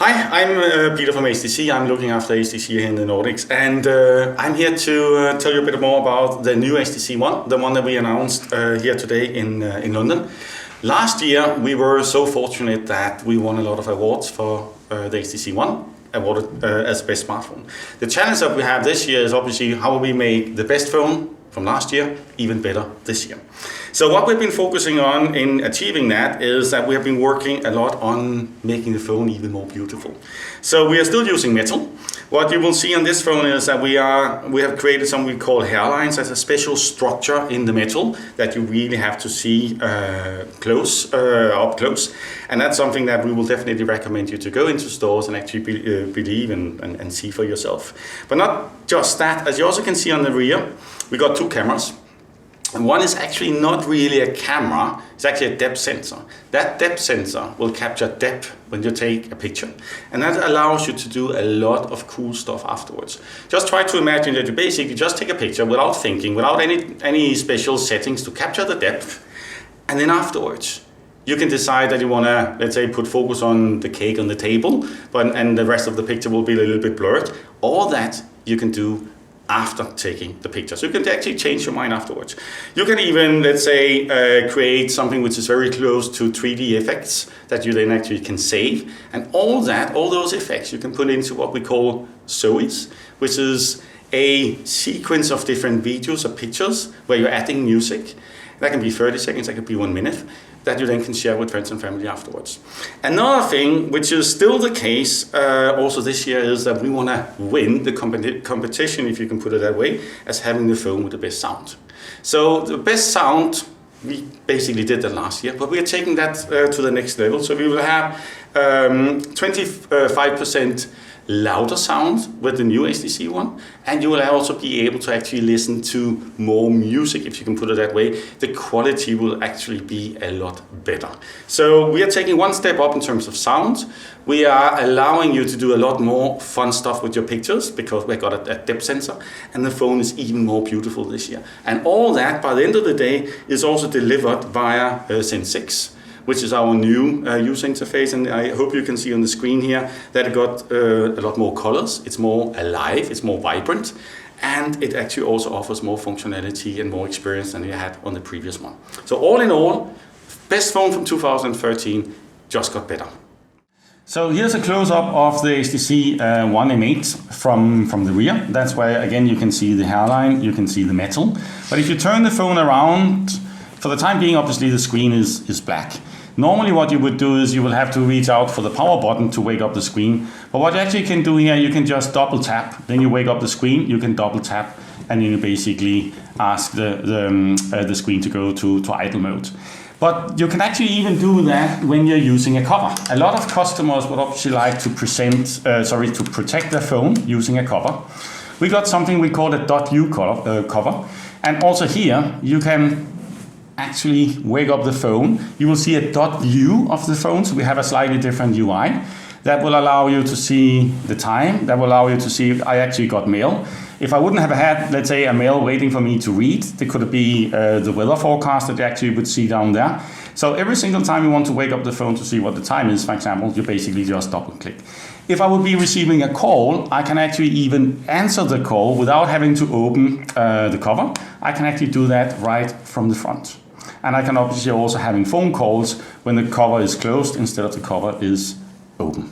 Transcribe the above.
Hi, I'm Peter from HTC. I'm looking after HTC here in the Nordics, and I'm here to tell you a bit more about the new HTC One, the one that we announced here today in London. Last year, we were so fortunate that we won a lot of awards for the HTC One, awarded as best smartphone. The challenge that we have this year is obviously how we make the best phone from last year even better this year. So what we've been focusing on in achieving that is that we have been working a lot on making the phone even more beautiful. So we are still using metal. What you will see on this phone is that we have created something we call hairlines as a special structure in the metal that you really have to see up close. And that's something that we will definitely recommend you to go into stores and actually believe and see for yourself. But not just that, as you also can see on the rear, we got two cameras. And one is actually not really a camera, it's actually a depth sensor. That depth sensor will capture depth when you take a picture. And that allows you to do a lot of cool stuff afterwards. Just try to imagine that you basically just take a picture without thinking, without any special settings to capture the depth. And then afterwards, you can decide that you want to, let's say, put focus on the cake on the table, and the rest of the picture will be a little bit blurred. All that you can do after taking the picture. So you can actually change your mind afterwards. You can even, let's say, create something which is very close to 3D effects that you then actually can save. And all those effects you can put into what we call SOIs, which is a sequence of different videos or pictures where you're adding music. That can be 30 seconds, that could be 1 minute, that you then can share with friends and family afterwards. Another thing, which is still the case also this year, is that we want to win the competition, if you can put it that way, as having the phone with the best sound. So the best sound, we basically did that last year, but we are taking that to the next level. So we will have 25% louder sound with the new HTC One, and you will also be able to actually listen to more music, if you can put it that way. The quality will actually be a lot better. So we are taking one step up in terms of sound. We are allowing you to do a lot more fun stuff with your pictures because we got a depth sensor, and the phone is even more beautiful this year. And all that, by the end of the day, is also delivered via Zen 6. Which is our new user interface, and I hope you can see on the screen here that it got a lot more colors, it's more alive, it's more vibrant, and it actually also offers more functionality and more experience than you had on the previous one. So all in all, best phone from 2013 just got better. So here's a close-up of the HTC One M8 from the rear. That's where, again, you can see the hairline, you can see the metal. But if you turn the phone around, for the time being, obviously the screen is black. Normally what you would do is you will have to reach out for the power button to wake up the screen. But what you actually can do here, you can just double tap, then you wake up the screen, you can double tap, and you basically ask the screen to go to idle mode. But you can actually even do that when you're using a cover. A lot of customers would obviously like to protect their phone using a cover. We got something we call a .U cover, and also here you can actually wake up the phone. You will see a .view of the phone, so we have a slightly different UI that will allow you to see the time, that will allow you to see if I actually got mail. If I wouldn't have had, let's say, a mail waiting for me to read, there could be the weather forecast that you actually would see down there. So every single time you want to wake up the phone to see what the time is, for example, you basically just double click. If I would be receiving a call, I can actually even answer the call without having to open the cover. I can actually do that right from the front. And I can obviously also having phone calls when the cover is closed instead of the cover is open.